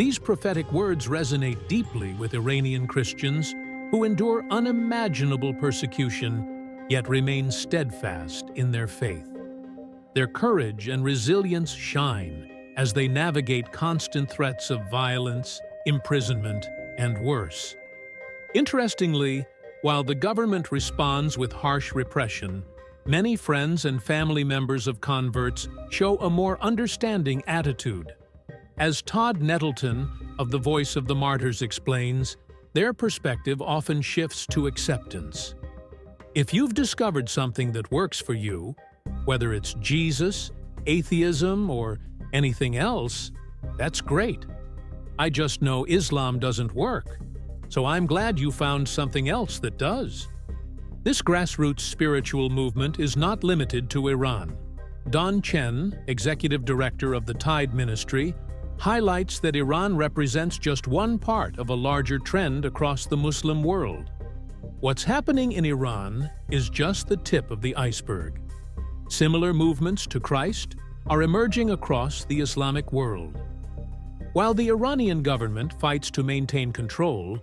These prophetic words resonate deeply with Iranian Christians who endure unimaginable persecution, yet remain steadfast in their faith. Their courage and resilience shine as they navigate constant threats of violence, imprisonment, and worse. Interestingly, while the government responds with harsh repression, many friends and family members of converts show a more understanding attitude. As Todd Nettleton of The Voice of the Martyrs explains, their perspective often shifts to acceptance. If you've discovered something that works for you, whether it's Jesus, atheism, or anything else, that's great. I just know Islam doesn't work, so I'm glad you found something else that does. This grassroots spiritual movement is not limited to Iran. Don Chen, executive director of the Tide Ministry, highlights that Iran represents just one part of a larger trend across the Muslim world. What's happening in Iran is just the tip of the iceberg. Similar movements to Christ are emerging across the Islamic world. While the Iranian government fights to maintain control,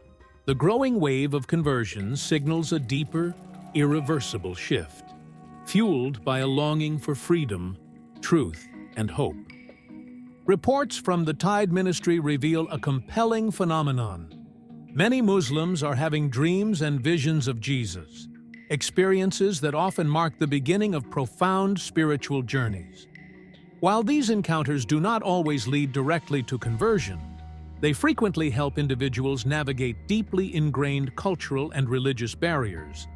the growing wave of conversions signals a deeper, irreversible shift, fueled by a longing for freedom, truth, and hope. Reports from the Tide Ministry reveal a compelling phenomenon. Many Muslims are having dreams and visions of Jesus, experiences that often mark the beginning of profound spiritual journeys. While these encounters do not always lead directly to conversion, they frequently help individuals navigate deeply ingrained cultural and religious barriers.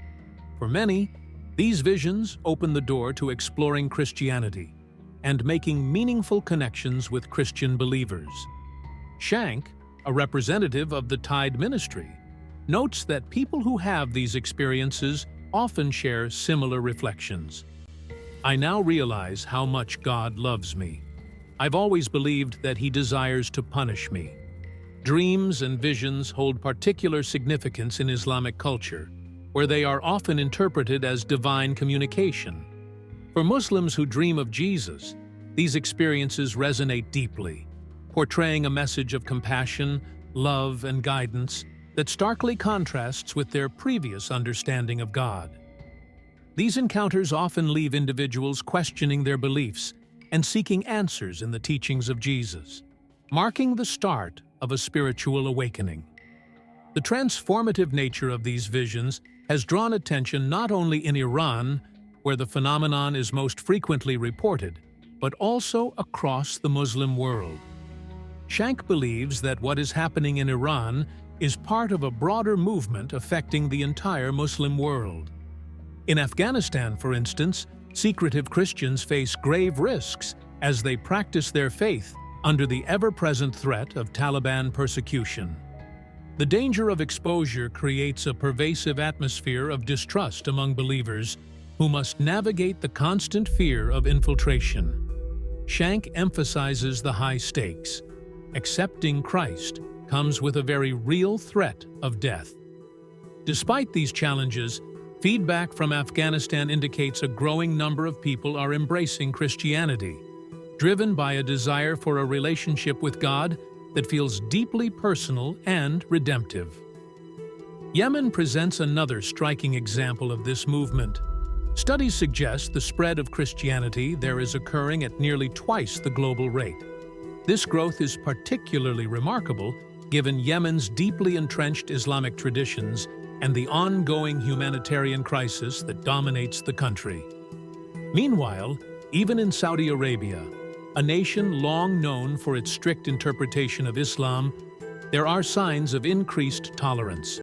For many, these visions open the door to exploring Christianity and making meaningful connections with Christian believers. Shank, a representative of the Tide Ministry, notes that people who have these experiences often share similar reflections. I now realize how much God loves me. I've always believed that He desires to punish me. Dreams and visions hold particular significance in Islamic culture, where they are often interpreted as divine communication. For Muslims who dream of Jesus, these experiences resonate deeply, portraying a message of compassion, love, and guidance that starkly contrasts with their previous understanding of God. These encounters often leave individuals questioning their beliefs and seeking answers in the teachings of Jesus, marking the start of a spiritual awakening. The transformative nature of these visions has drawn attention not only in Iran, where the phenomenon is most frequently reported, but also across the Muslim world. Shank believes that what is happening in Iran is part of a broader movement affecting the entire Muslim world. In Afghanistan, for instance, secretive Christians face grave risks as they practice their faith under the ever-present threat of Taliban persecution. The danger of exposure creates a pervasive atmosphere of distrust among believers who must navigate the constant fear of infiltration. Shank emphasizes the high stakes. Accepting Christ comes with a very real threat of death. Despite these challenges, feedback from Afghanistan indicates a growing number of people are embracing Christianity, driven by a desire for a relationship with God that feels deeply personal and redemptive. Yemen presents another striking example of this movement. Studies suggest the spread of Christianity there is occurring at nearly twice the global rate. This growth is particularly remarkable given Yemen's deeply entrenched Islamic traditions and the ongoing humanitarian crisis that dominates the country. Meanwhile, even in Saudi Arabia, a nation long known for its strict interpretation of Islam, there are signs of increased tolerance.